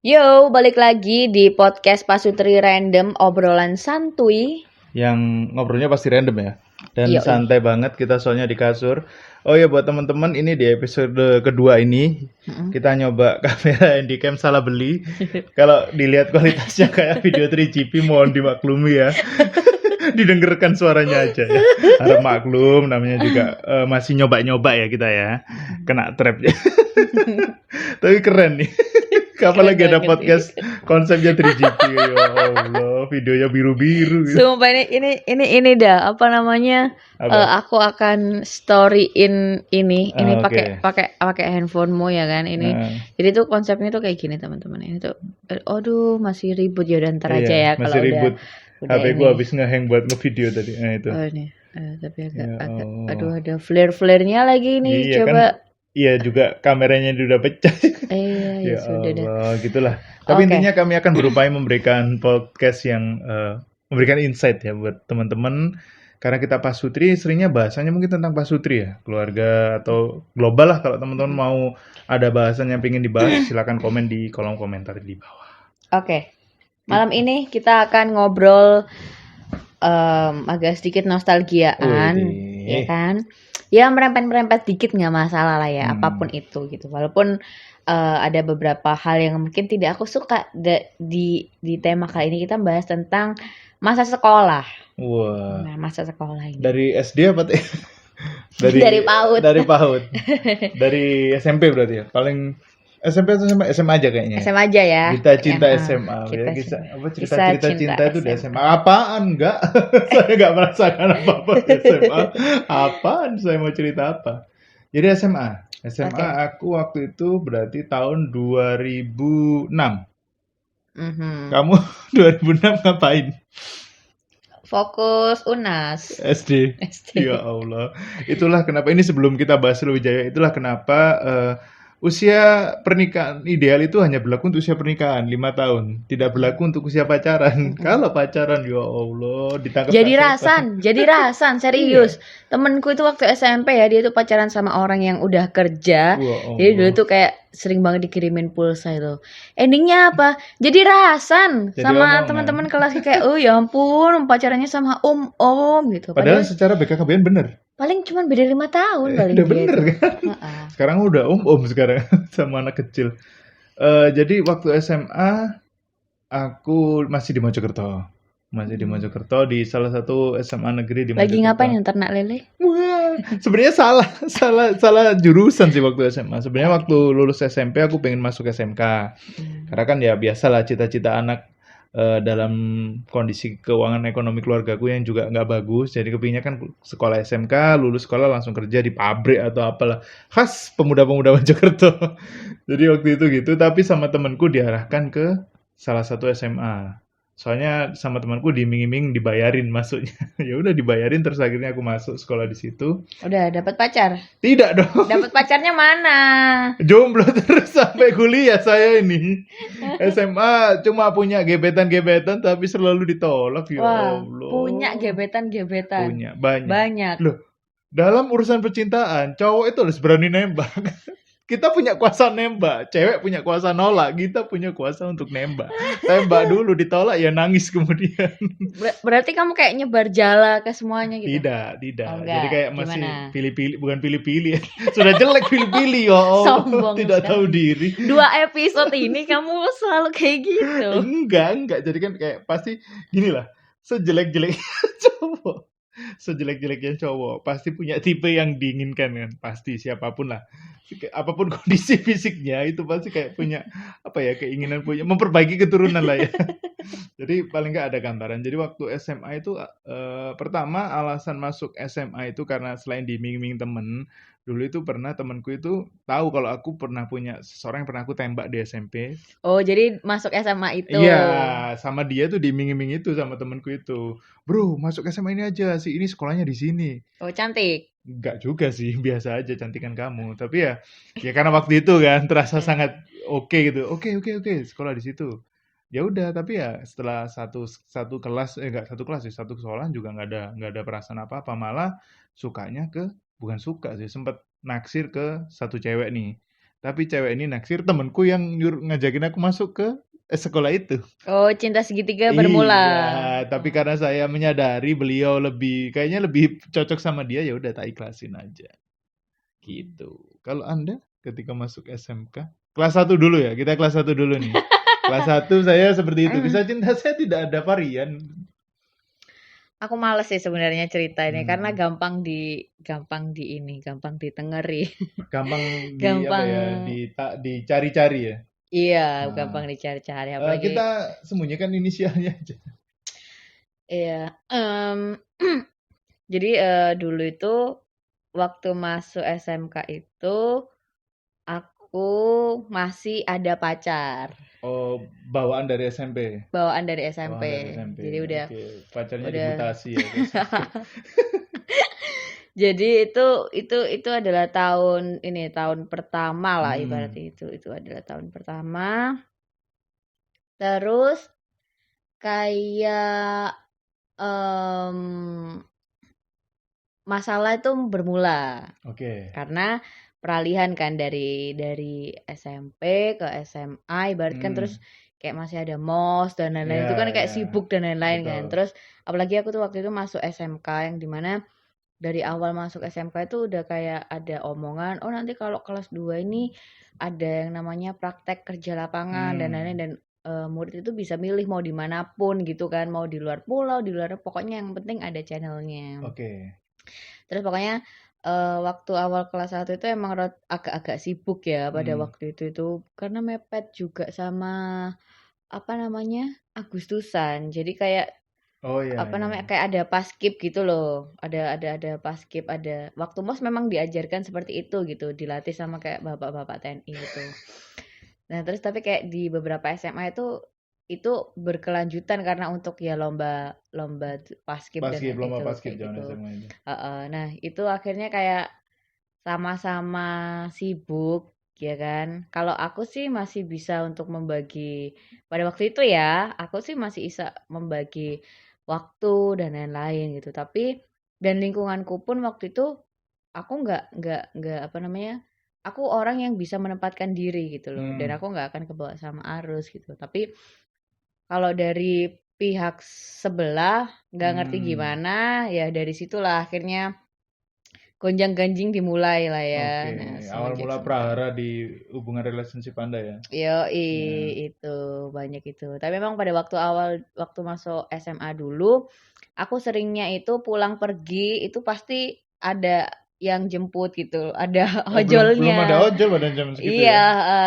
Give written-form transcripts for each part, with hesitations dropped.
Yo, balik lagi di podcast Pasutri Random, obrolan santuy. Yang ngobrolnya pasti random ya. Dan Yoi. santai banget kita soalnya di kasur. Oh ya buat teman-teman ini di episode kedua ini kita nyoba kamera handycam salah beli. Kalau dilihat kualitasnya kayak video 3GP mohon dimaklumi ya. Didengarkan suaranya aja ya. Harap maklum namanya juga masih nyoba-nyoba ya kita ya. Kena trap ya. Tapi keren nih. Kapan lagi ada banget podcast konsepnya 3GP ya Allah, videonya biru-biru gitu. Sumpah ini dah apa namanya? Apa? Aku akan storyin ini Oke. pakai handphonemu ya kan ini. Heeh. Jadi tuh konsepnya tuh kayak gini teman-teman. Ini tuh, aduh masih ribut ya, udah ntar aja ya Iya, masih kalau ribut. udah HP ku ini. habis ngehang buat ngevideo tadi. Nah itu. Oh ini, tapi agak, Ya aduh Allah. ada flare-flare-nya lagi nih. Iya kan, Coba. iya juga kameranya udah pecah. Ya Ya sudah dah. Allah, gitulah. Tapi Oke. intinya kami akan berupaya memberikan podcast yang memberikan insight ya buat teman-teman. Karena kita pasutri, seringnya bahasanya mungkin tentang pasutri ya, keluarga atau global lah. Kalau teman-teman mau ada bahasan yang pengen dibahas, silakan komen di kolom komentar di bawah. Oke. Malam ini kita akan ngobrol agak sedikit nostalgiaan, Widih. ya kan? Ya merempet-merempet dikit nggak masalah lah ya, Hmm. apapun itu gitu. Walaupun ada beberapa hal yang mungkin tidak aku suka di tema kali ini kita bahas tentang masa sekolah. Wah. Nah, masa sekolah ini. Dari SD apa tuh? Dari PAUD. Dari PAUD. Dari SMP berarti ya. Paling SMP atau SMA aja kayaknya. SMA aja ya. Kita cinta Ya, SMA. kita Ya, cinta. apa Kisah cerita-cerita cinta cinta itu di SMA. SMA. Apaan enggak? Saya enggak merasakan apa-apa di SMA. Apaan saya mau cerita apa? Jadi SMA. SMA Oke. aku waktu itu berarti tahun 2006. Mhm. Kamu 2006 ngapain? Fokus UNAS. SD. SD. Ya Allah. Itulah kenapa ini sebelum kita bahas lebih jauh, itulah kenapa usia pernikahan ideal itu hanya berlaku untuk usia pernikahan 5 tahun, tidak berlaku untuk usia pacaran. Kalau pacaran ya Allah ditangkap Jadi tak setan. rasan, serius. Temenku itu waktu SMP ya, dia tuh pacaran sama orang yang udah kerja. Wah Jadi dulu Allah. tuh kayak sering banget dikirimin pulsa itu. Endingnya apa? Jadi rasan Jadi sama omongan. teman-teman kelas kayak, oh ya ampun, pacarannya sama om gitu. Padahal Padahal secara BKKBN bener. paling cuma beda 5 tahun paling Udah dia bener itu. kan? Heeh. Sekarang udah om sekarang sama anak kecil. Jadi waktu SMA aku masih di Mojokerto. Masih di Mojokerto di salah satu SMA negeri di Lagi Mojokerto. ngapain yang ternak lele? Wah, sebenarnya salah jurusan sih waktu SMA. Sebenarnya waktu lulus SMP aku pengen masuk SMK. Karena kan ya biasalah cita-cita anak dalam kondisi keuangan ekonomi keluargaku yang juga nggak bagus. Jadi kepinginnya kan sekolah SMK, lulus sekolah langsung kerja di pabrik atau apalah. Khas pemuda-pemuda Mojokerto. Jadi waktu itu gitu, tapi sama temanku diarahkan ke salah satu SMA. Soalnya sama temanku diiming-iming dibayarin masuknya. Ya udah dibayarin terus akhirnya aku masuk sekolah di situ. Udah dapat pacar? Tidak dong. Dapat pacarnya mana? Jomblo terus sampai kuliah saya ini. SMA cuma punya gebetan-gebetan tapi selalu ditolak ya Wah, Allah. punya gebetan-gebetan. Punya banyak. Banyak. Loh, dalam urusan percintaan cowok itu harus berani nembak. Kita punya kuasa nembak, cewek punya kuasa nolak, kita punya kuasa untuk nembak. Tembak dulu, ditolak ya nangis kemudian. Berarti kamu kayak nyebar jala ke semuanya gitu? Tidak. Oh, Jadi enggak. kayak masih Gimana? pilih-pilih, bukan pilih-pilih ya. Sudah jelek pilih-pilih ya Allah. Sombong Tidak sekali. tahu diri. 2 episode ini kamu selalu kayak gitu. Enggak. Jadi kan kayak pasti gini lah. Sejelek-jeleknya cowok. Sejelek-jeleknya cowok pasti punya tipe yang diinginkan kan, pasti siapapun lah. Apapun kondisi fisiknya itu pasti kayak punya apa ya, keinginan punya memperbaiki keturunan lah ya. Jadi paling nggak ada gambaran. Jadi waktu SMA itu pertama alasan masuk SMA itu karena selain diiming-iming temen, dulu itu pernah temenku itu tahu kalau aku pernah punya seseorang yang pernah aku tembak di SMP. Oh, jadi masuk SMA itu. Iya, sama dia tuh diiming-iming itu sama temenku itu. Bro, masuk SMA ini aja sih, ini sekolahnya di sini. Oh, cantik. Enggak juga sih, biasa aja cantikan kamu. Tapi ya karena waktu itu kan terasa sangat oke gitu. Oke, sekolah di situ. Ya udah, tapi ya setelah satu kelas enggak satu kelas sih, satu sekolahan juga nggak ada perasaan apa-apa. Malah sukanya ke bukan suka sih, sempet naksir ke satu cewek nih. Tapi cewek ini naksir temenku yang ngajakin aku masuk ke sekolah itu. Oh, cinta segitiga Iya, bermula. tapi karena saya menyadari beliau kayaknya lebih cocok sama dia, ya udah tak ikhlasin aja. Gitu. Kalau Anda ketika masuk SMK, kelas 1 dulu ya, kita kelas 1 dulu nih. Kelas 1 saya seperti itu. Kisah cinta saya tidak ada varian. Aku males sih sebenarnya cerita ini karena Hmm, gampang gampang ditengeri. gampang apa Gampang, ya, dicari-cari ya. iya, gampang Nah, dicari-cari apalagi kita sembunyikan inisialnya aja. iya, jadi, dulu itu waktu masuk SMK itu aku masih ada pacar, Oh, bawaan dari SMP. bawaan dari SMP. Bawaan dari SMP. Jadi udah Oke, pacarnya udah dimutasi ya ke SMP. jadi itu adalah tahun pertama lah Hmm, ibaratnya itu adalah tahun pertama. Terus kayak, mmm, masalah itu bermula oke. karena peralihan kan dari SMP ke SMA ibarat kan Hmm, terus kayak masih ada MOS dan lain-lain itu kan ya, kayak ya, sibuk dan lain-lain kan. betul. Terus apalagi aku tuh waktu itu masuk SMK yang di mana dari awal masuk SMK itu udah kayak ada omongan, "Oh nanti kalau kelas 2 ini ada yang namanya praktek kerja lapangan dan lain-lain," Hmm, dan, murid itu bisa milih mau di mana pun gitu kan, mau di luar pulau, di luar pokoknya yang penting ada channel-nya. oke. Terus pokoknya, waktu awal kelas 1 itu emang agak-agak sibuk ya pada Hmm, waktu itu karena mepet juga sama, apa namanya, Agustusan. Jadi kayak oh ya, apa ya, namanya, ya. kayak ada paskib gitu loh, ada paskib, ada waktu MOS memang diajarkan seperti itu gitu, dilatih sama kayak bapak-bapak TNI gitu. Nah terus tapi kayak di beberapa SMA itu berkelanjutan karena untuk ya lomba lomba paskib dan Paskib, lomba itu paskib kayak zaman gitu. SMA itu. Heeh. Nah itu akhirnya kayak sama-sama sibuk ya kan. Kalau aku sih masih bisa untuk membagi pada waktu itu ya, aku sih masih bisa membagi waktu dan lain-lain gitu. Tapi dan lingkunganku pun waktu itu aku nggak apa namanya, aku orang yang bisa menempatkan diri gitu loh. Dan Hmm, aku nggak akan kebawa sama arus gitu. Tapi kalau dari pihak sebelah nggak ngerti hmm, gimana, ya dari situlah akhirnya gonjang-ganjing dimulai lah ya. oke. Nah, Awal semenjak mula semenjak prahara di hubungan relationship Anda ya? yoi, Ya. itu banyak itu. Tapi memang pada waktu masuk SMA dulu, aku seringnya itu pulang pergi itu pasti ada yang jemput gitu, ada Oh, belum ada ojolnya. ojol pada zaman segitu Iya, ya?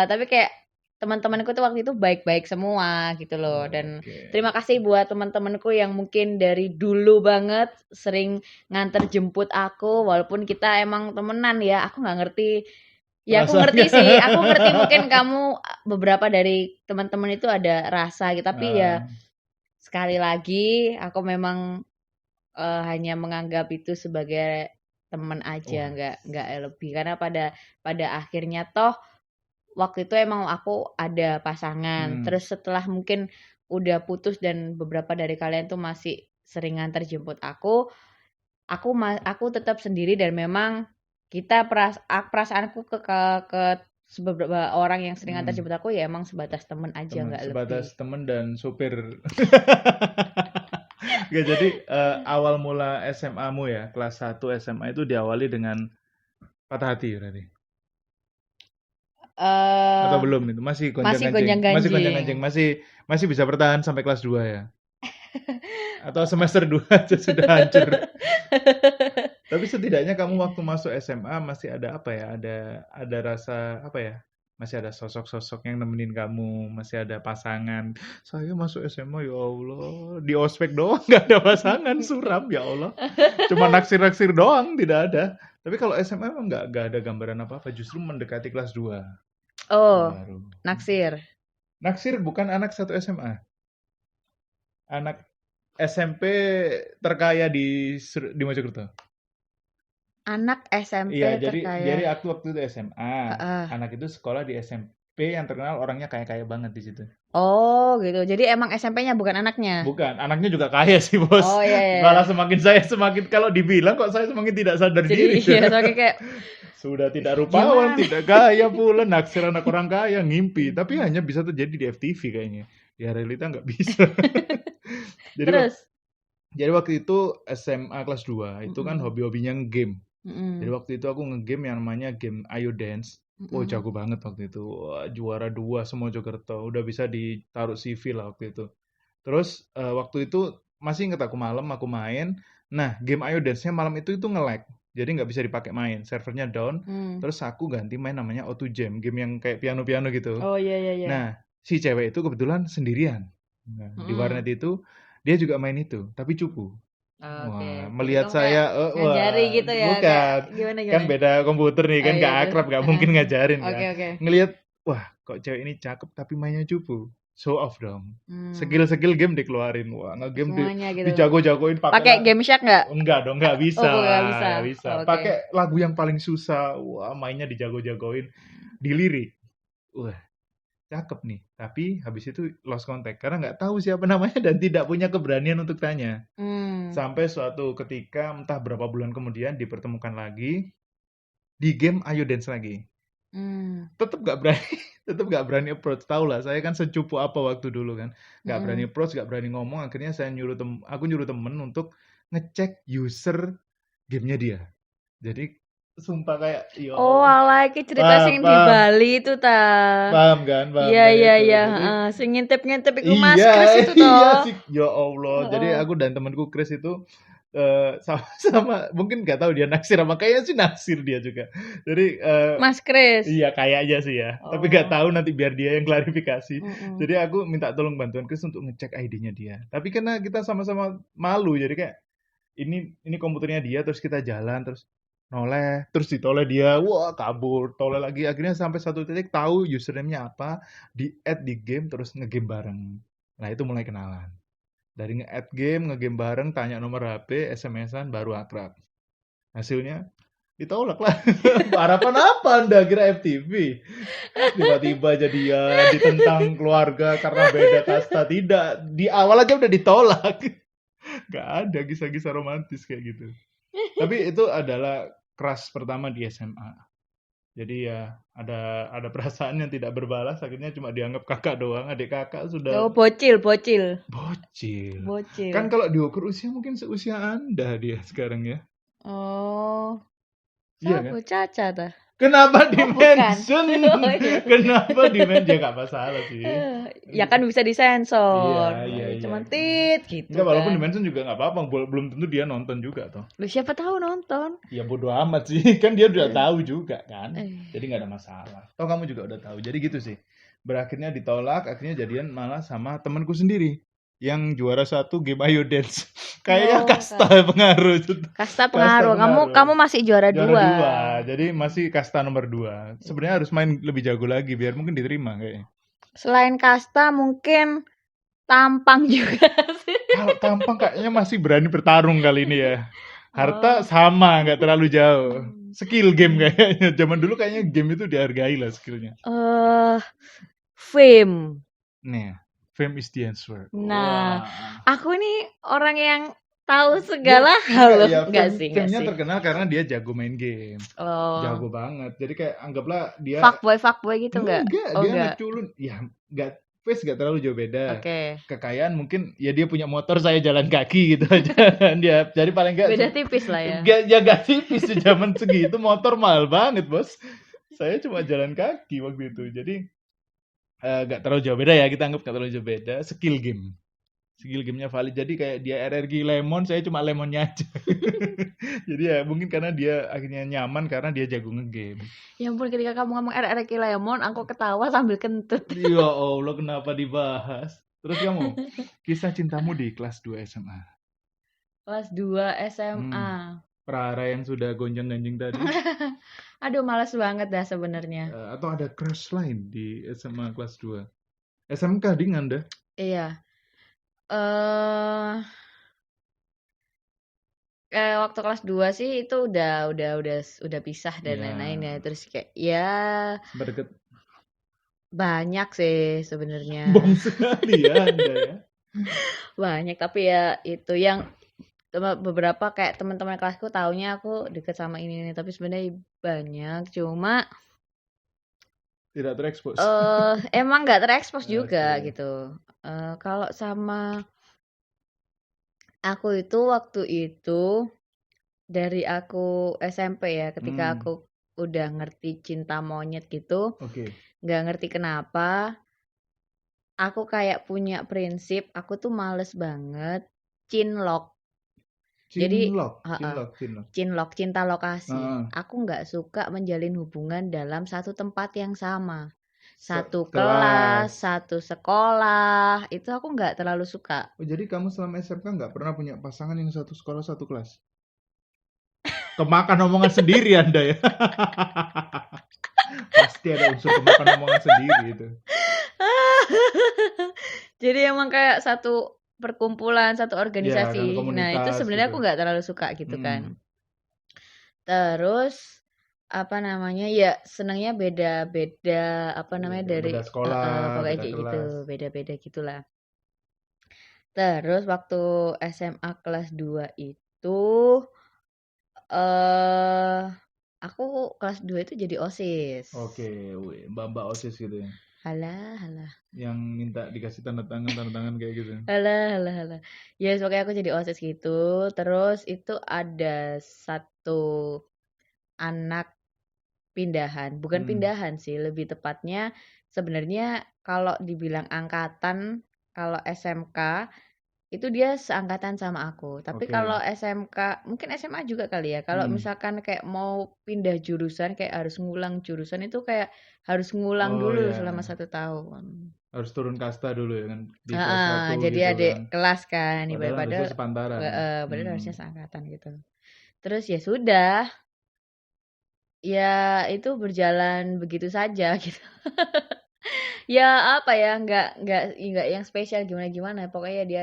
tapi kayak teman-temanku tuh waktu itu baik-baik semua gitu loh dan Oke. terima kasih buat teman-temanku yang mungkin dari dulu banget sering nganter jemput aku walaupun kita emang temenan ya, aku nggak ngerti. Ya aku ngerti Perasaannya. sih, aku ngerti mungkin kamu beberapa dari teman-teman itu ada rasa gitu, tapi ya Ah, sekali lagi aku memang, hanya menganggap itu sebagai teman aja, wah. nggak lebih. Karena pada pada akhirnya toh waktu itu emang aku ada pasangan, Hmm, terus setelah mungkin udah putus dan beberapa dari kalian tuh masih sering nganter jemput aku tetap sendiri dan memang perasaanku ke beberapa orang yang sering nganter hmm. jemput aku ya emang sebatas temen aja Teman, nggak lebih. sebatas teman dan supir. Oke, jadi awal mula SMA-mu ya, kelas 1 SMA itu diawali dengan patah hati berarti? Atau Eh belum itu? Masih masih gonjang-ganjing? Masih gonjang-ganjing. gonjang-ganjing, masih masih bisa bertahan sampai kelas 2 ya? Atau semester 2 aja sudah hancur? Tapi setidaknya kamu waktu masuk SMA masih ada apa ya? Ada rasa apa ya? Masih ada sosok-sosok yang nemenin kamu, masih ada pasangan. Saya masuk SMA ya Allah, di ospek doang nggak ada pasangan, suram ya Allah. Cuma naksir-naksir doang, tidak ada. Tapi kalau SMA emang nggak ada gambaran apa-apa, justru mendekati kelas 2 Oh, baru. naksir. Naksir bukan anak satu SMA, anak SMP terkaya di Mojokerto. Anak SMP Iya, jadi terkaya. aku waktu itu SMA, Heeh. anak itu sekolah di SM yang terkenal orangnya kaya-kaya banget di situ. Oh, gitu. Jadi emang SMP-nya bukan anaknya? Bukan, anaknya juga kaya sih, Bos. Oh, iya, iya, Malah iya. semakin kalau dibilang kok saya semakin tidak sadar Jadi diri. iya, soalnya kayak Sudah tidak rupawan, gimana? tidak gaya pula, naksir anak orang kaya, ngimpi. Tapi hanya bisa terjadi di FTV kayaknya. Ya realita nggak bisa. Jadi Terus? jadi waktu itu SMA kelas 2 itu kan Mm-mm. hobi-hobinya game. Jadi Mm-mm. waktu itu aku ngegame yang namanya game Ayo Dance. Oh Mm-mm. jago banget waktu itu. Wah, juara 2 Semojokerto. Udah bisa ditaruh CV lah waktu itu. Terus waktu itu masih inget aku malam aku main. Nah, game Ayo Dance-nya malam itu nge-lag. Jadi nggak bisa dipakai main. Servernya down. Hmm. Terus aku ganti main namanya Auto Jam, game yang kayak piano-piano gitu. Oh, iya, iya, iya. Nah, si cewek itu kebetulan sendirian. Nah, di Mm-mm. warnet itu dia juga main itu, tapi cupu. Oke, Wah, jadi melihat kamu kayak saya, ngajari wah, gitu ya, kayak bukan, gimana kan gimana? beda komputer nih, Oh kan iya gak terus, akrab, gak mungkin ngajarin oke kan. oke. Ngelihat, wah, kok cewek ini cakep tapi mainnya cupu. Show off dong. Hmm, Skill-skill game dikeluarin. Wah, ngegame semuanya gitu. dijago-jagoin pakai Pakai game Shark nggak? enggak dong, nggak Oh bisa, nggak bisa. nggak bisa. Oh, oke. Pakai lagu yang paling susah. Wah, mainnya dijago-jagoin, dilirik. Wah, cakep nih. Tapi habis itu lost contact karena nggak tahu siapa namanya dan tidak punya keberanian untuk tanya. Hmm, Sampai suatu ketika entah berapa bulan kemudian dipertemukan lagi di game Ayo Dance lagi. hmm, Tetap nggak berani, tetap nggak berani approach. Tahu lah, saya kan secupu apa waktu dulu kan. Nggak berani mm-mm. approach, nggak berani ngomong. Akhirnya aku nyuruh temen untuk ngecek user gamenya dia. Jadi sumpah kayak, ya Oh Allah, alah, iki cerita paham, sing di paham, Bali itu ta. paham Iya kayak iya itu. iya, Jadi heeh. Sing ngintip-ngintip iku Mas iya, Kris itu iya toh. sih. Ya Allah. Jadi Heeh. aku dan temanku Chris itu sama-sama mungkin nggak tahu dia naksir apa kayaknya sih naksir dia juga. Jadi Mas Kris. iya kayaknya sih ya. Tapi nggak Oh. tahu nanti biar dia yang klarifikasi. Mm-mm. Jadi aku minta tolong bantuan Chris untuk ngecek ID-nya dia. Tapi karena kita sama-sama malu jadi kayak ini komputernya dia terus kita jalan terus noleh terus ditoleh dia wah kabur toleh lagi akhirnya sampai satu titik tahu username-nya apa di add di game terus ngegame bareng. Nah itu mulai kenalan dari nge-add game ngegame bareng tanya nomor HP SMS-an baru akrab hasilnya ditolak lah. Harapan apa anda kira FTV tiba-tiba jadian ditentang keluarga karena beda kasta tidak di awal aja udah ditolak. Gak ada kisah-kisah romantis kayak gitu. Tapi itu adalah crush pertama di SMA. Jadi ya ada perasaan yang tidak berbalas, akhirnya cuma dianggap kakak doang. Adik kakak Oh sudah bocil bocil. bocil. Kan Bocil. kalau diukur usia mungkin seusia Anda dia sekarang ya. Oh. Iya Siapa kan? Caca ta? Kenapa Oh bukan. dimention? Oh iya. Kenapa dimention? Ya nggak masalah sih. Ya kan bisa Iya, disensor. iya, iya. Cuman tit gitu Enggak, walaupun kan. dimention juga nggak apa-apa. Belum tentu dia nonton juga toh. Lu siapa tahu nonton. Ya bodo amat sih, kan dia udah Eh, tahu juga kan. eh. Jadi nggak ada masalah. Toh kamu juga udah tahu. Jadi gitu sih. Berakhirnya ditolak, akhirnya jadian malah sama temanku sendiri yang juara satu game Ayo Dance. Kayaknya Oh, kasta pengaruh. kasta Kasta pengaruh. Kamu pengaruh. kamu masih juara Juara dua. dua, jadi masih kasta nomor 2. Sebenarnya harus main lebih jago lagi biar mungkin diterima kayaknya. Selain kasta mungkin tampang juga sih. Kalau tampang kayaknya masih berani bertarung kali ini ya. Harta Oh. sama, nggak terlalu jauh. Hmm. Skill game kayaknya. Zaman dulu kayaknya game itu dihargai lah skillnya. Fame. Nih, fame is the answer. Nah, Wah. aku ini orang yang tahu Dia segala hal enggak loh. ya, Enggak sih, enggak fame-nya sih. terkenal karena dia jago main game. Oh, Jago banget. Jadi kayak anggaplah dia fuckboy gitu enggak? enggak, Oh, dia enggak. anak culun. Ya, enggak face enggak terlalu jauh beda. Oke. Kekayaan mungkin ya dia punya motor, saya jalan kaki gitu aja. Dia jadi paling enggak Beda tipis lah ya. ya enggak tipis di zaman segitu motor mahal banget, Bos. Saya cuma jalan kaki waktu itu. Jadi nggak terlalu jauh beda ya, kita anggap nggak terlalu jauh beda. Skill gamenya valid, jadi kayak dia RRQ lemon, saya cuma lemonnya aja. Jadi ya mungkin karena dia akhirnya nyaman karena dia jago ngegame. Ya ampun, ketika kamu ngomong RR Lemon, aku ketawa sambil kentut. Ya Allah, kenapa dibahas? Terus kamu, kisah cintamu di kelas 2 SMA. Kelas 2 SMA. Prara yang sudah gonjang-ganjing tadi. Aduh, males banget dah sebenarnya. Atau ada crush lain di SMA kelas 2? SMK ding Anda? Iya. Waktu kelas 2 sih itu udah pisah dan Ya, lain-lain ya. Terus kayak ya sempat deket. Banyak sih sebenarnya. Bom sekali ya Anda ya. Banyak, tapi ya itu yang beberapa kayak teman-teman kelasku taunya aku deket sama ini, tapi sebenarnya banyak. Cuma Tidak terekspos. emang nggak terekspos juga Oke. gitu. Kalau sama aku itu waktu itu dari aku SMP ya, ketika Hmm, aku udah ngerti cinta monyet gitu, oke. nggak ngerti kenapa, aku kayak punya prinsip, aku tuh males banget cinlok. Jadi, Cinlok, heeh, cinlok, cinlok. cinlok, cinta lokasi. Heeh. Aku nggak suka menjalin hubungan dalam satu tempat yang sama. Satu kelas, Kelas. satu sekolah, itu aku nggak terlalu suka. Oh, jadi kamu selama SMK nggak pernah punya pasangan yang satu sekolah, satu kelas? Kemakan omongan sendiri Anda ya. Pasti ada unsur kemakan omongan sendiri itu. Jadi emang kayak satu perkumpulan, satu Ya, satu organisasi. Nah, itu komunitas sebenarnya gitu. aku nggak terlalu suka gitu kan. Hmm. Terus apa namanya? Ya senangnya beda-beda apa namanya Beda, dari beda sekolah, pokoknya beda kayak gitu, kelas. beda-beda gitulah. Terus waktu SMA kelas 2 itu eh aku kelas 2 itu jadi OSIS. Oke, wih, mbak-mbak OSIS gitu ya. Halah, halah. Yang minta dikasih tanda tangan kayak gitu. Halah, halah, halah. Ya, yes, pokoknya aku jadi OSIS gitu. Terus itu ada satu anak pindahan, bukan Hmm, pindahan sih, lebih tepatnya sebenarnya kalau dibilang angkatan, kalau SMK itu dia seangkatan sama aku. Tapi kalau oke. SMK, mungkin SMA juga kali ya. Kalau Hmm. misalkan kayak mau pindah jurusan, kayak harus ngulang jurusan itu kayak harus ngulang Oh dulu selama ya, 1 tahun. harus turun kasta dulu ya kan di kelas Heeh, satu jadi gitu adik kan. kelas kan, Padahal padahal harusnya sepantaran. padahal Hmm. harusnya seangkatan gitu. Terus ya sudah, ya itu berjalan begitu saja gitu. Ya apa ya, nggak yang spesial gimana-gimana, pokoknya dia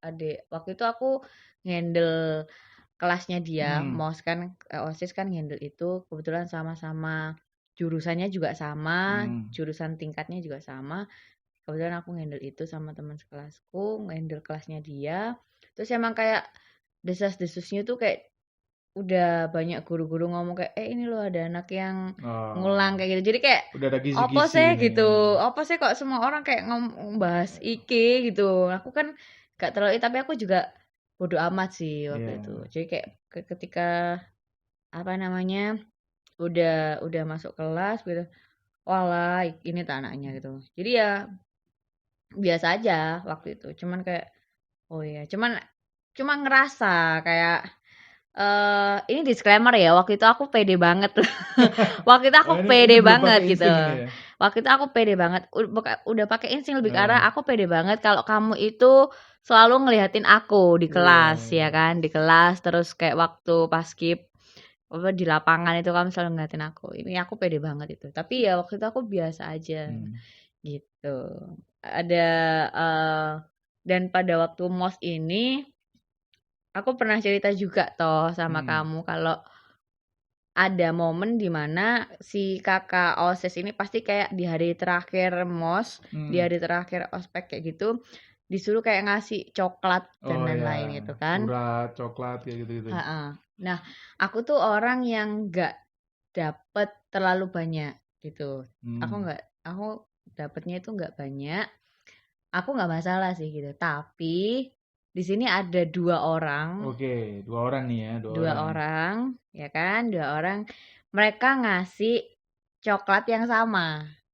adik waktu itu aku ngendel kelasnya dia, Hmm. MOS kan, OSIS kan ngendel itu, kebetulan sama-sama jurusannya juga sama, Hmm. jurusan tingkatnya juga sama, kebetulan aku ngendel itu sama teman sekelasku, ngendel kelasnya dia, terus emang kayak desas-desusnya tuh kayak udah banyak guru-guru ngomong kayak, ini loh ada anak yang ngulang," Oh, kayak gitu. Jadi kayak, udah ada "Apa kisi-kisi sih?" ini. gitu, "Apa sih kok semua orang kayak bahas iki?" gitu. Aku kan gak terlalu tapi aku juga bodo amat sih waktu itu. Iya. Jadi kayak ketika, apa namanya, udah masuk kelas gitu, "Walah ini tuh anaknya," gitu. Jadi ya biasa aja waktu itu, cuman kayak, oh ya, cuma ngerasa kayak, ini disclaimer ya, waktu itu aku pede banget. Waktu itu Oh, aku ini pede belum banget pakai gitu. insting ini ya. Waktu itu aku pede banget, udah pakai insting lebih ke arah Heeh. aku pede banget kalau kamu itu selalu ngeliatin aku di Iya, kelas, ya iya. kan, di kelas terus kayak waktu pas skip apa di lapangan itu kamu selalu ngeliatin aku. Ini aku pede banget itu. Tapi ya waktu itu aku biasa aja Hmm. gitu. Ada eh dan pada waktu MOS ini aku pernah cerita juga toh sama Hmm. kamu kalau ada momen di mana si kakak OSIS ini pasti kayak di hari terakhir MOS, di Hmm. hari terakhir ospek kayak gitu, disuruh kayak ngasih coklat dan Oh ya, lain-lain gitu kan. surat, coklat kayak gitu-gitu. Heeh. Nah, aku tuh orang yang nggak dapet terlalu banyak gitu. Hmm. Aku dapetnya itu nggak banyak. Aku nggak masalah sih gitu. Tapi di sini ada Oke, dua orang nih ya, dua dua orang. orang, ya kan, dua orang. Mereka ngasih coklat yang sama.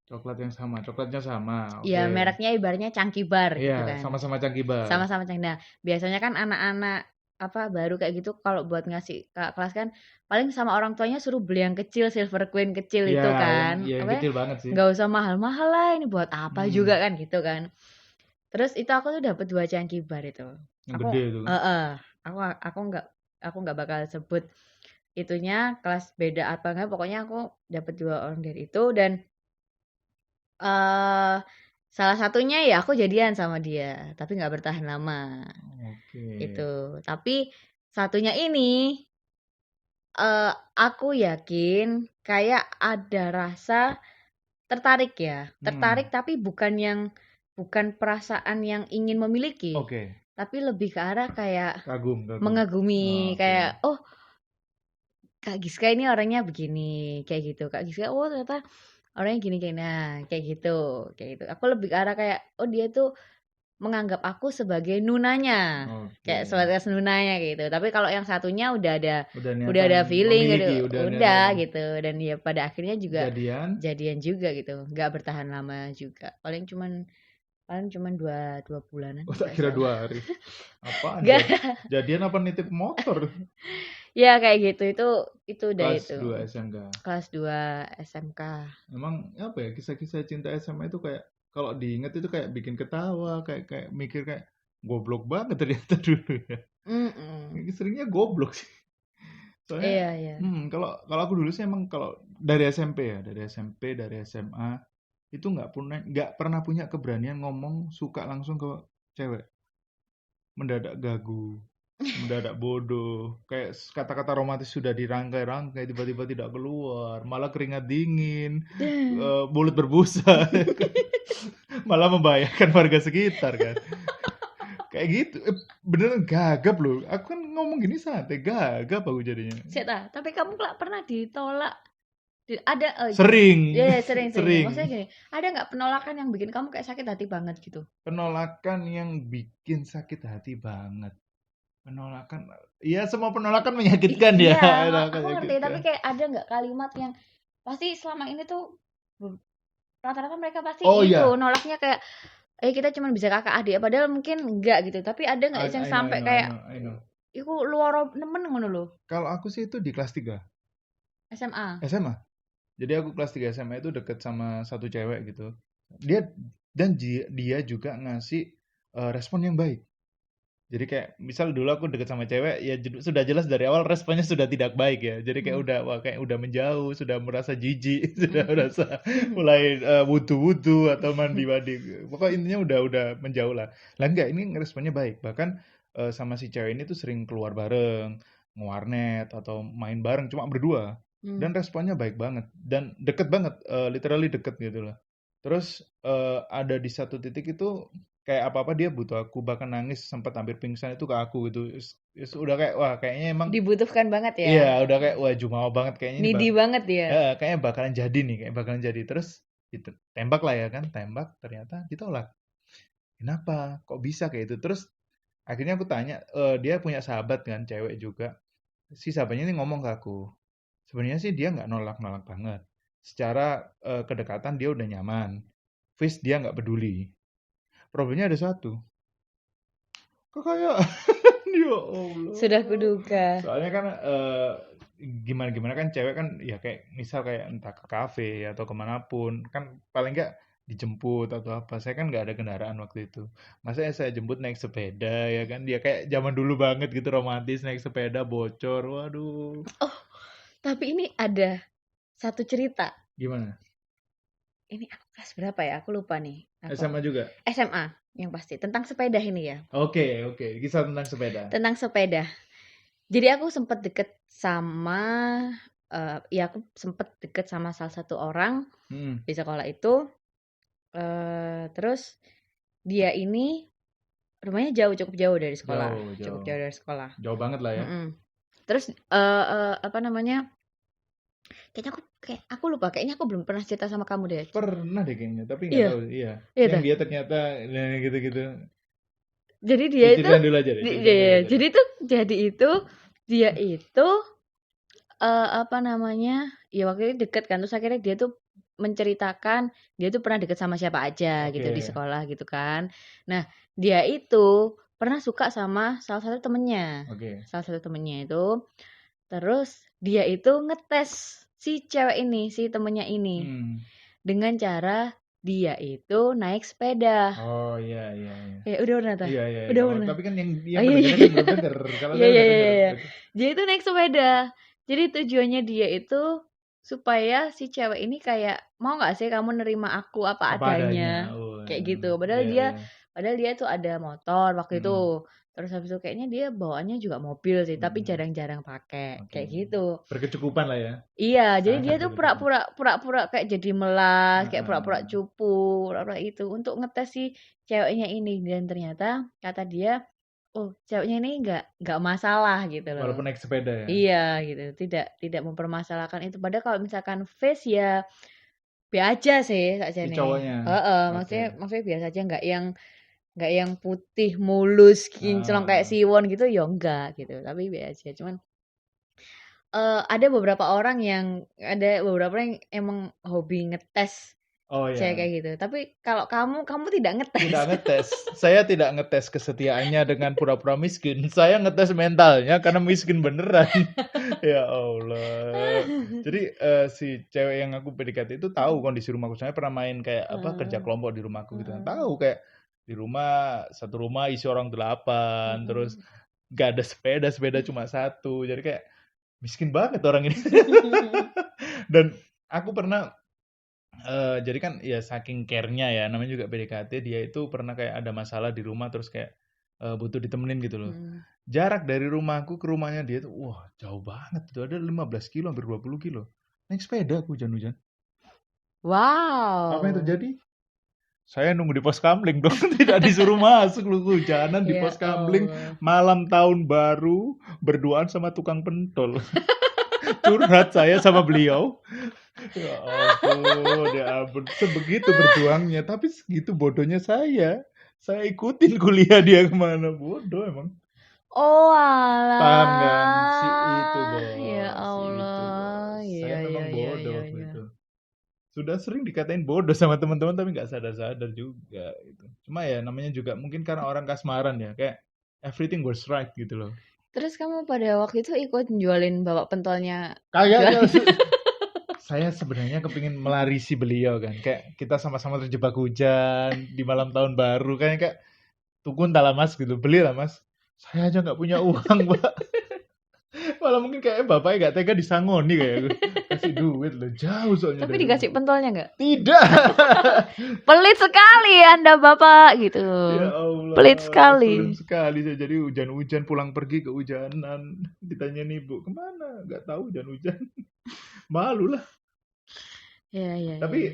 Coklat yang sama, coklatnya sama. Ya, Oke. mereknya ibaratnya Chunky Bar Iya, gitu kan. sama-sama Cangkibar. Sama-sama Chunky. Nah, biasanya kan anak-anak apa baru kayak gitu kalau buat ngasih ke kelas kan paling sama orang tuanya suruh beli yang kecil, Silver Queen kecil Iya, itu yang kan. ya yang Apa ya? kecil banget sih. Nggak usah mahal-mahal lah ini buat apa juga Hmm. kan gitu kan. Terus itu aku tuh dapat 2 Chunky Bar itu. Yang Aku gede itu kan. heeh, aku nggak bakal sebut itunya kelas beda apa enggak, pokoknya aku dapat 2 order itu dan eh salah satunya ya aku jadian sama dia, tapi nggak bertahan lama, Oke. itu. Tapi satunya ini, aku yakin kayak ada rasa tertarik ya, Hmm. tertarik tapi bukan perasaan yang ingin memiliki, Oke. tapi lebih ke arah kayak Kagum, kagum. mengagumi, Oke. kayak, "Oh, Kak Giska ini orangnya begini," kayak gitu. Kak Giska, "Oh, ternyata orangnya gini gini." Nah, kayak gitu kayak gitu. Aku lebih ke arah kayak, oh dia tuh menganggap aku sebagai nunanya, Oke. kayak sebatas nunanya gitu. Tapi kalau yang satunya Udah udah niatan ada feeling memiliki, gitu, udah niatan udah gitu. Dan ya pada akhirnya juga jadian. jadian juga gitu, nggak bertahan lama juga. Paling cuman 2 bulanan Oh, tak nggak kira salah. 2 hari. Apaan Nggak, jadian apa nitip motor? ya kayak gitu, itu udah Kelas itu, 2 SMK. kelas 2 SMK. Emang apa ya, kisah-kisah cinta SMA itu kayak kalau diingat itu kayak bikin ketawa, kayak kayak mikir kayak goblok banget ternyata dulu ya. Mhm. Seringnya goblok sih. Soalnya Iya iya. kalau kalau aku dulu sih emang kalau dari SMP ya, dari SMP, dari SMA itu nggak pernah punya keberanian ngomong suka langsung ke cewek. Mendadak gagu, mendadak bodoh, kayak kata-kata romantis sudah dirangkai-rangkai tiba-tiba tidak keluar, malah keringat dingin, mulut berbusa, malah membahayakan warga sekitar kan. Kayak gitu, beneran gagap loh. Aku kan ngomong gini santai, gagap aku jadinya. Sik ta, tapi kamu pernah ditolak ada, ya Sering, ya, sering sering sering. Maksudnya sering. gini, ada nggak penolakan yang bikin kamu kayak sakit hati banget gitu? Penolakan yang bikin sakit hati banget. Penolakan, ya semua penolakan menyakitkan ya, Iya, aku ngerti, tapi menyakitkan. kayak ada nggak kalimat yang pasti selama ini tuh rata-rata mereka pasti Oh itu iya, nolaknya kayak, kita cuma bisa kakak adik, padahal mungkin enggak gitu. Tapi ada nggak yang I know, I sampai know, I kayak, know, I know. iku luar nemen ngono lho, Kalau aku sih itu di kelas 3 SMA? SMA. Jadi aku kelas 3 SMA itu deket sama satu cewek gitu. Dia dia juga ngasih respon yang baik. Jadi kayak misal dulu aku deket sama cewek ya sudah jelas dari awal responnya sudah tidak baik ya. Jadi kayak Mhm, udah menjauh, sudah merasa jijik, sudah mhm. merasa mulai wudu-wudu atau mandi-mandi. Pokoknya intinya udah menjauh lah. Lah enggak, ini responnya baik. Bahkan sama si cewek ini tuh sering keluar bareng, ngewarnet atau main bareng cuma berdua. Mmm, Dan responnya baik banget dan deket banget, literally deket gitu lah. Terus ada di satu titik itu kayak apa-apa dia butuh aku, bahkan nangis sempat hampir pingsan itu ke aku gitu. Udah kayak wah kayaknya emang dibutuhkan banget ya? iya udah kayak wah jumawa banget kayaknya ini Needy banget ya? kayaknya bakalan jadi nih, kayak bakalan jadi. Terus tembak lah ya kan, tembak ternyata ditolak. Kenapa? Kok bisa kayak itu? Terus akhirnya aku tanya, dia punya sahabat kan, cewek juga. Si sahabatnya ini ngomong ke aku, sebenarnya sih dia nggak nolak-nolak banget. Secara kedekatan dia udah nyaman. Fis dia nggak peduli. Problemnya ada satu. Kok kayak ya Sudah Allah. kuduga. Soalnya kan gimana-gimana kan cewek kan ya kayak misal kayak entah ke kafe atau kemanapun kan paling nggak dijemput atau apa. Saya kan nggak ada kendaraan waktu itu. Masa saya jemput naik sepeda ya kan dia kayak zaman dulu banget gitu romantis naik sepeda bocor. Waduh. Oh, tapi ini ada satu cerita. Gimana? Ini aku kelas berapa ya? Aku lupa nih. Apa? SMA juga? SMA yang pasti. Tentang sepeda ini ya. Oke, oke. Kisah tentang sepeda. Tentang sepeda. Jadi aku sempat deket sama, ya aku sempet deket sama salah satu orang Hmm, di sekolah itu. Terus dia ini rumahnya jauh, cukup jauh dari sekolah. jauh, Cukup jauh. jauh dari sekolah. Jauh banget lah ya. Mm-mm. Terus apa namanya? Kayak aku lupa. Kayaknya aku belum pernah cerita sama kamu deh. Pernah deh kayaknya, tapi nggak Iya, tahu. Iya, iya yang dah. dia ternyata gitu-gitu. Jadi dia itu Ceritain dulu aja deh, iya, ceritain dulu iya. aja deh. Jadi itu dia itu apa namanya, ya waktu itu deket kan, terus akhirnya dia tuh menceritakan dia tuh pernah deket sama siapa aja gitu di Oke, sekolah gitu kan. Nah, dia itu pernah suka sama oke. salah satu temennya itu, terus dia itu ngetes si cewek ini, si temennya ini, Hmm. dengan cara dia itu naik sepeda. Oh iya iya iya. Udah pernah tah? Iya iya iya. Udah Oh, pernah? tapi kan yang Oh, yang iya iya pendengarnya kan iya. belum denger. Kalau Iya saya iya udah iya denger. iya. Dia itu naik sepeda. Jadi tujuannya dia itu supaya si cewek ini kayak, "Mau nggak sih kamu nerima aku apa Apa adanya. adanya?" Oh, kayak main. gitu. Iya. Padahal dia tuh ada motor waktu Mm-mm. itu. Terus habis itu kayaknya dia bawaannya juga mobil sih, tapi Mm-mm. jarang-jarang pakai, Oke. kayak gitu. Berkecukupan lah ya. Iya, jadi dia Sangat tuh berkecukupan. pura-pura kayak jadi melas, kayak pura-pura Heeh. cupu, pura-pura itu untuk ngetes si ceweknya ini dan ternyata kata dia, "Oh, ceweknya ini nggak masalah," gitu loh. Walaupun naik sepeda ya. Iya, gitu. Tidak mempermasalahkan itu. Padahal kalau misalkan face ya be aja sih Si sakjane. cowoknya. Heeh, Oke. maksudnya biasa aja nggak yang putih mulus kinclong kayak Ah. siwon gitu ya enggak gitu, tapi be aja. Cuman ada beberapa orang yang emang hobi ngetes Oh cewek ya. kayak gitu. Tapi kalau kamu tidak ngetes. Tidak ngetes. Saya tidak ngetes kesetiaannya dengan pura-pura miskin. Saya ngetes mentalnya karena miskin beneran. Ya Allah. Jadi si cewek yang aku PDKT itu tahu kondisi rumahku. Saya pernah main kayak apa kerja Heeh, kelompok di rumahku gitu kan. heeh, Tahu kayak di rumah satu rumah isi orang 8, terus mhm. gak ada sepeda, sepeda cuma satu. Jadi kayak miskin banget orang ini. Dan aku pernah jadi kan ya saking care-nya ya, namanya juga PDKT, dia itu pernah kayak ada masalah di rumah terus kayak, butuh ditemenin gitu loh. Mhm. Jarak dari rumahku ke rumahnya dia tuh, wah jauh banget tuh, ada 15 kilo, hampir 20 kilo. Naik sepeda aku hujan-hujan. Apa yang Wow. terjadi? Saya nunggu di pos kamling dong, tidak disuruh masuk loh, kehujanan di Ya pos kamling, Allah. malam tahun baru, berduaan sama tukang pentol. Curhat saya sama beliau. Ya ampun, ya ampun. Sebegitu berjuangnya, tapi segitu bodohnya saya. Saya ikutin kuliah dia kemana. Bodoh emang. Paham kan? Si itu Oalah. Ya bos, si itu Allah. bos. Iya Saya iya memang iya bodoh iya iya. gitu. Sudah sering dikatain bodoh sama teman-teman tapi nggak sadar-sadar juga gitu. Cuma ya namanya juga mungkin karena orang kasmaran ya, kayak everything was right gitu loh. Terus kamu pada waktu itu ikut jualin bawa pentolnya Kayaknya jual. saya sebenarnya kepingin melarisi beliau kan, kayak kita sama-sama terjebak hujan di malam tahun baru kan, kayak "Tuku entahlah Mas," gitu, "belilah Mas." Saya aja nggak punya uang, Mbak. Malah mungkin kayaknya bapaknya nggak tega disangoni kayaknya, kasih duit loh, jauh soalnya Tapi dari dikasih rumah. pentolnya nggak? Tidak. Pelit sekali Anda Bapak gitu. Ya Pelit Allah, sulit sekali. sekali saya jadi hujan-hujan pulang pergi kehujanan, ditanyain ibu, "Kemana?" Nggak tahu hujan-hujan. Malu lah. Iya iya Tapi, iya.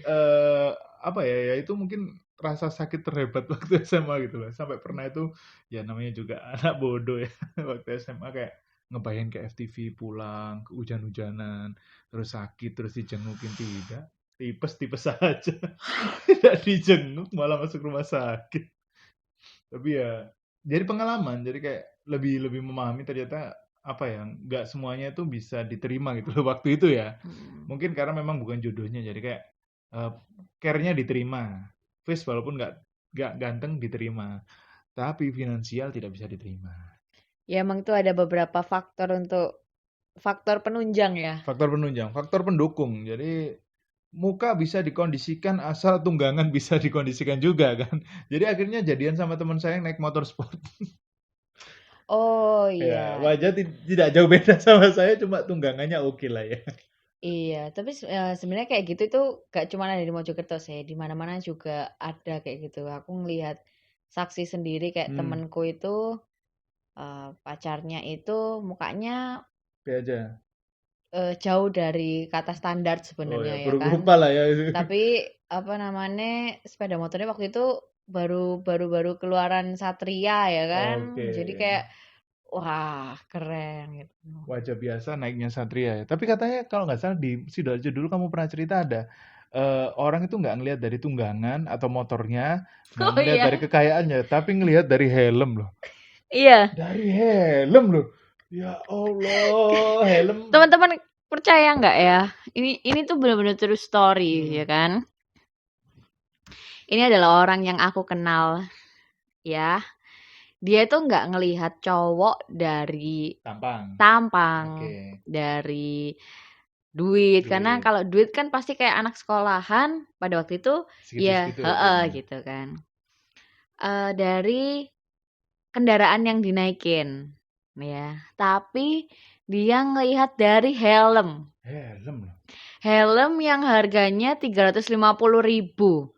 apa ya, ya itu mungkin rasa sakit terhebat waktu SMA gitu loh. Sampai pernah itu, ya namanya juga anak bodoh ya, waktu SMA kayak ngebayangin ke FTV pulang, kehujan-hujanan, terus sakit, terus dijengukin, tidak. Tipes-tipes saja, tidak dijenguk malah masuk rumah sakit. Tapi ya, jadi pengalaman, jadi kayak lebih lebih memahami ternyata, apa ya, nggak semuanya itu bisa diterima gitu loh waktu itu ya. Mhm. Mungkin karena memang bukan jodohnya, jadi kayak, eee, care-nya diterima. Face walaupun nggak ganteng diterima, tapi finansial tidak bisa diterima. Ya emang itu ada beberapa faktor penunjang ya. Faktor penunjang, faktor pendukung. Jadi, muka bisa dikondisikan asal tunggangan bisa dikondisikan juga kan. Jadi akhirnya jadian sama teman saya yang naik motor sport. Oh Ya, iya. wajah tidak jauh beda sama saya, cuma tunggangannya oke lah ya. Iya, tapi sebenarnya kayak gitu itu gak cuma ada di Mojokerto sih, di mana-mana juga ada kayak gitu. Aku ngelihat saksi sendiri kayak Hmm, temenku itu pacarnya itu mukanya oke aja. jauh dari kata standar Oh sebenarnya ya, ya buruk kan. rupa lah ya. Tapi apa namanya sepeda motornya waktu itu baru keluaran Satria ya kan. Oke. Jadi kayak wah keren gitu. Wajah biasa naiknya Satria ya. Tapi katanya kalau nggak salah di Sidoarjo dulu kamu pernah cerita ada orang itu nggak ngelihat dari tunggangan atau motornya, nggak Oh ngelihat dari iya. kekayaannya, tapi ngelihat dari helm loh. Iya, Dari helm loh. Ya Allah, helm. teman-teman percaya nggak ya? Ini tuh benar-benar true story Hmm, ya kan? Ini adalah orang yang aku kenal ya. Dia tuh nggak ngelihat cowok dari tampang. Oke, tampang, dari duit. Karena duit. kalau duit kan pasti kayak anak sekolahan pada waktu itu ya Segitu-segitu ya heeh duitnya. gitu kan. Dari kendaraan yang dinaikin ya. Tapi dia ngelihat dari helm. Helm loh. Helm yang harganya 350.000.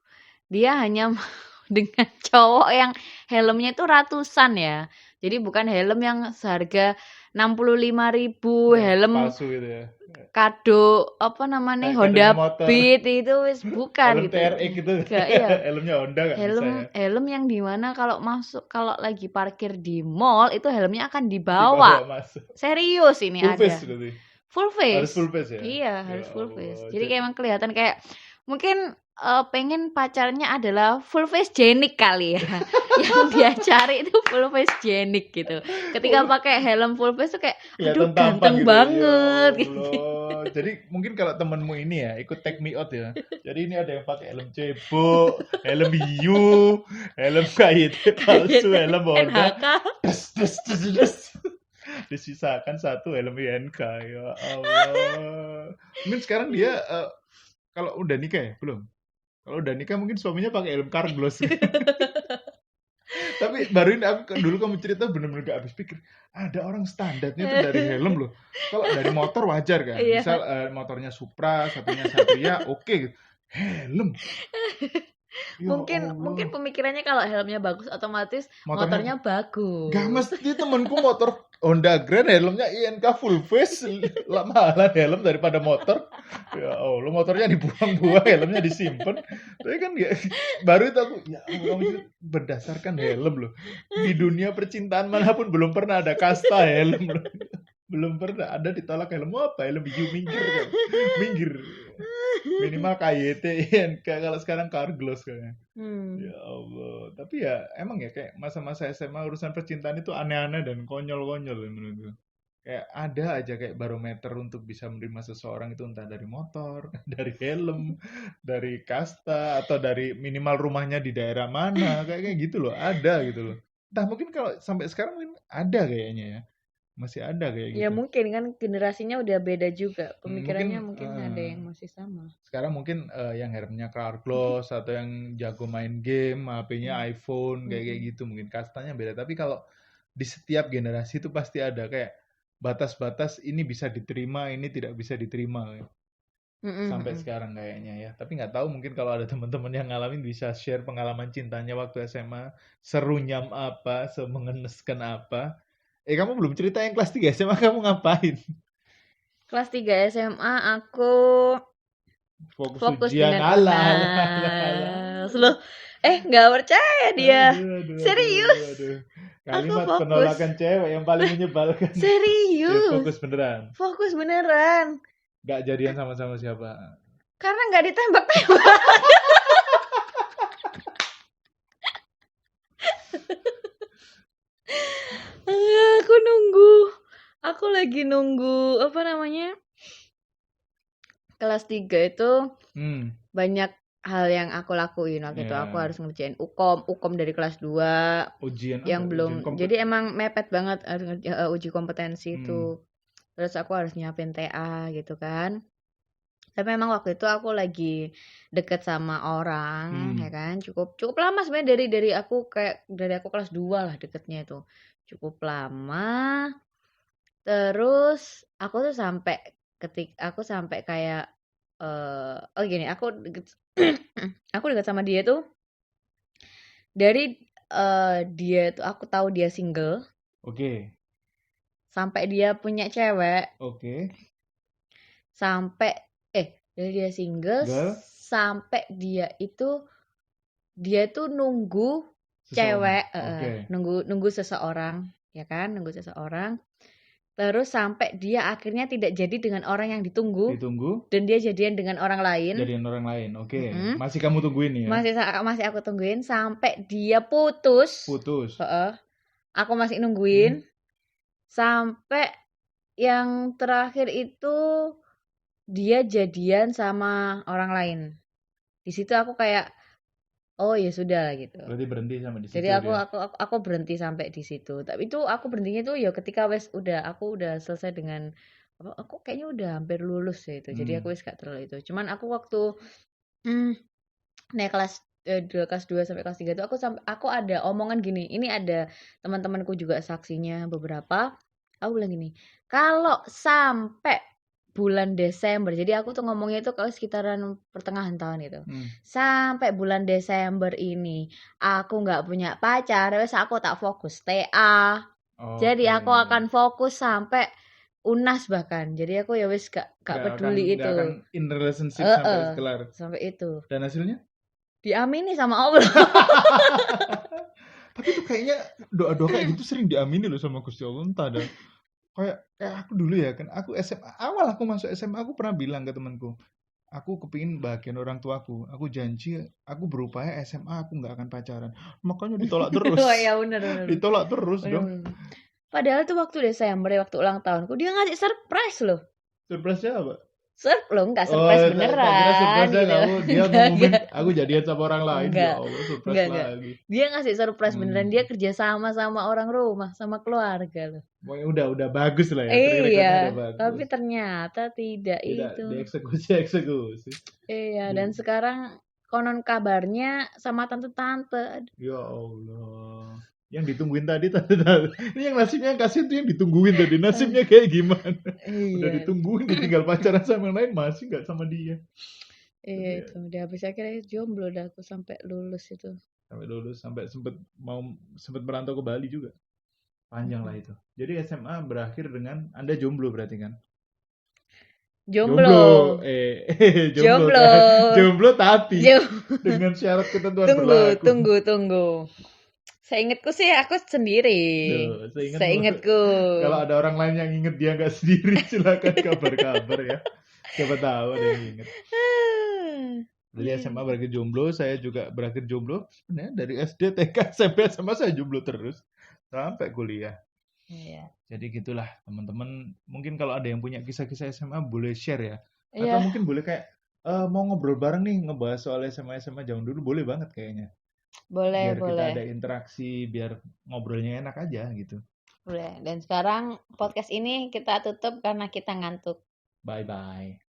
dia hanya mau dengan cowok yang helmnya itu ratusan ya. Jadi bukan helm yang seharga 65.000, Yang helm palsu gitu ya. kado apa namanya Kayak kadonya Honda motor. Beat itu wis bukan Helm gitu. TRX gitu. Enggak, iya. Helmnya Honda nggak bisa ya. Helm yang dimana kalau lagi parkir di mall itu helmnya akan dibawa. Dibawa masuk. Serius ini Full face ada. berarti. Full Harus face. full face ya. Iya, Ya harus full face. Allah. Jadi kayak emang kelihatan kayak mungkin pengen pacarnya adalah full face jenik kali ya. Yang dia cari itu full face jenik gitu. Ketika pakai helm full face tuh kayak aduh Kelihatan tampan ganteng gitu ya. Ya banget gitu. Allah. Jadi mungkin kalau temenmu ini ya ikut take me out ya. Jadi ini ada yang pakai helm cebok, helm hiu, helm KYT palsu, helm Honda. NHK. Des. Disisakan satu helm INK. Ya Allah. Mungkin sekarang dia kalau udah nikah ya? Belum. Kalau udah nikah mungkin suaminya pakai helm Carglass. Tapi baru ini dulu kamu cerita bener-bener gak habis pikir. Ada orang standarnya tuh dari helm loh. Kalau dari motor wajar kan. Iya. Misal motornya Supra, satunya Satria, oke. Helm. Ya Mungkin Allah. pemikirannya kalau helmnya bagus otomatis motornya bagus. Gak mesti temenku motor Honda Grand helmnya INK full face lah mahalan helm daripada motor. Ya Allah, motornya dibuang-buang, helmnya disimpan. Tapi kan ya, baru itu aku ya Allah berdasarkan helm loh. Di dunia percintaan manapun belum pernah ada kasta helm loh. Belum pernah ada ditolak helm apa helm hiu minggir kan. Minggir. Minimal KYT INK kalau sekarang Carglass kayaknya. Ya Allah, tapi ya emang ya kayak masa-masa SMA urusan percintaan itu aneh-aneh dan konyol-konyol ya menurutku. Kayak ada aja kayak barometer untuk bisa menerima seseorang itu entah dari motor, dari helm, dari kasta, atau dari minimal rumahnya di daerah mana, kayak gitu loh, ada gitu loh. Entah mungkin kalau sampai sekarang mungkin ada kayaknya ya, masih ada kayak Ya gitu. mungkin kan generasinya udah beda juga, Mungkin pemikirannya mungkin ada yang masih sama. sekarang mungkin yang helmnya Carglass atau yang jago main game, HP-nya iPhone kayak gitu mungkin kastanya beda. Tapi kalau di setiap generasi itu pasti ada kayak batas-batas ini bisa diterima, ini tidak bisa diterima sampai sekarang kayaknya ya. Tapi nggak tahu mungkin kalau ada teman-teman yang ngalamin bisa share pengalaman cintanya waktu SMA, serunyam apa, semengeneskan apa. Kamu belum cerita yang kelas 3 SMA kamu ngapain? Kelas 3 SMA aku fokus ujian. dengan Alah. UNAS. Loh, nggak percaya dia. Serius. Aduh. Aku Kalimat fokus. penolakan cewek yang paling menyebalkan. Ya, Serius. fokus beneran. Fokus beneran. Gak jadian sama siapa? Karena nggak ditembak-tembak. Aku lagi nunggu apa namanya? Kelas 3 itu banyak hal yang aku lakuin waktu itu. Aku harus ngerjain UKOM dari kelas 2 ujian yang belum. Jadi emang mepet banget uji kompetensi itu. Terus aku harus nyiapin TA gitu kan. Tapi memang waktu itu aku lagi deket sama orang ya kan. Cukup lama sebenarnya dari aku kelas 2 lah deketnya itu. Cukup lama. Terus aku tuh sampai kayak gini, aku dekat sama dia tuh dari dia tuh aku tahu dia single. Oke. Sampai dia punya cewek. Oke. Sampai dari dia single sampai dia tuh nunggu cewek, nunggu seseorang, ya kan? Nunggu seseorang. Terus sampai dia akhirnya tidak jadi dengan orang yang ditunggu. Dan dia jadian dengan orang lain. Oke. Masih kamu tungguin ya? Masih aku tungguin sampai dia putus. Aku masih nungguin. Sampai yang terakhir itu dia jadian sama orang lain. Di situ aku kayak oh ya sudah gitu. Berarti berhenti sampai di situ. Jadi aku berhenti sampai di situ. Tapi itu aku berhentinya tuh ya ketika aku udah selesai dengan aku kayaknya udah hampir lulus ya itu. Jadi aku gak terlalu itu. Cuman aku waktu naik kelas 2 sampai kelas 3 itu aku ada omongan gini. Ini ada teman-temanku juga saksinya beberapa. Aku bilang gini, kalau sampai bulan Desember. Jadi aku tuh ngomongnya itu kalau sekitaran pertengahan tahun itu. Hmm. Sampai bulan Desember ini aku nggak punya pacar, wes aku tak fokus TA. Jadi Oke. aku akan fokus sampai UNAS bahkan. Jadi aku ya wes gak peduli Nggak akan itu. in relationship sampai kelar. Sampai itu. Dan hasilnya? Diamini sama Allah. Tapi tuh kayaknya doa-doa kayak gitu sering diamini loh sama Gusti Allah. Entah ada. Kayak aku dulu ya kan, aku SMA, awal aku masuk SMA aku pernah bilang ke temanku, aku kepingin bahagian orang tuaku. Aku janji, aku berupaya SMA aku nggak akan pacaran. Makanya ditolak terus. Oh ya benar. Ditolak terus dong. Bener. Padahal tuh waktu Desember ya, waktu ulang tahunku dia ngasih surprise loh. Surprise-nya apa? Enggak Oh, surprise tak kira beneran surprise-nya gitu. kamu dia ngumumin Enggak. aku jadian sama orang lain. Ya Enggak. Allah, surprise Enggak. lagi. Dia ngasih surprise beneran, dia Hmm. kerja sama orang rumah, sama keluarga loh. Pokoknya udah bagus lah ya. Track recordnya Iya, udah bagus. tapi ternyata tidak Tidak itu. dieksekusi. Iya, dan sekarang konon kabarnya sama tante-tante. Ya Allah. Yang ditungguin tadi tante. Ini yang nasibnya yang kasih tuh yang ditungguin tadi. Nasibnya kayak gimana? Udah Iya. ditungguin, ditinggal pacaran sama yang lain masih nggak sama dia. Iya itu. Dia habis akhirnya jomblo dah aku sampai lulus itu. Sampai lulus, sampai sempet merantau ke Bali juga. Panjang lah itu. Jadi SMA berakhir dengan Anda jomblo berarti kan? Jomblo. Jomblo Jomblo. kan? Jomblo tapi Jom- dengan syarat ketentuan berlaku. Tunggu. Seingatku sih aku sendiri. Tuh, Seingatku. Kalau ada orang lain yang inget dia nggak sendiri, silakan kabar-kabar ya. Siapa tahu ada yang inget. Jadi SMA berakhir jomblo, saya juga berakhir jomblo. Sebenarnya dari SD, TK, SMP, SMA saya jomblo terus sampai kuliah. Iya. Jadi gitulah teman-teman. Mungkin kalau ada yang punya kisah-kisah SMA boleh share ya. Iya. Atau mungkin boleh kayak mau ngobrol bareng nih, ngebahas soal SMA zaman dulu, boleh banget kayaknya. Boleh. Biar kita ada interaksi, biar ngobrolnya enak aja gitu. Boleh. Dan sekarang podcast ini kita tutup karena kita ngantuk. Bye-bye.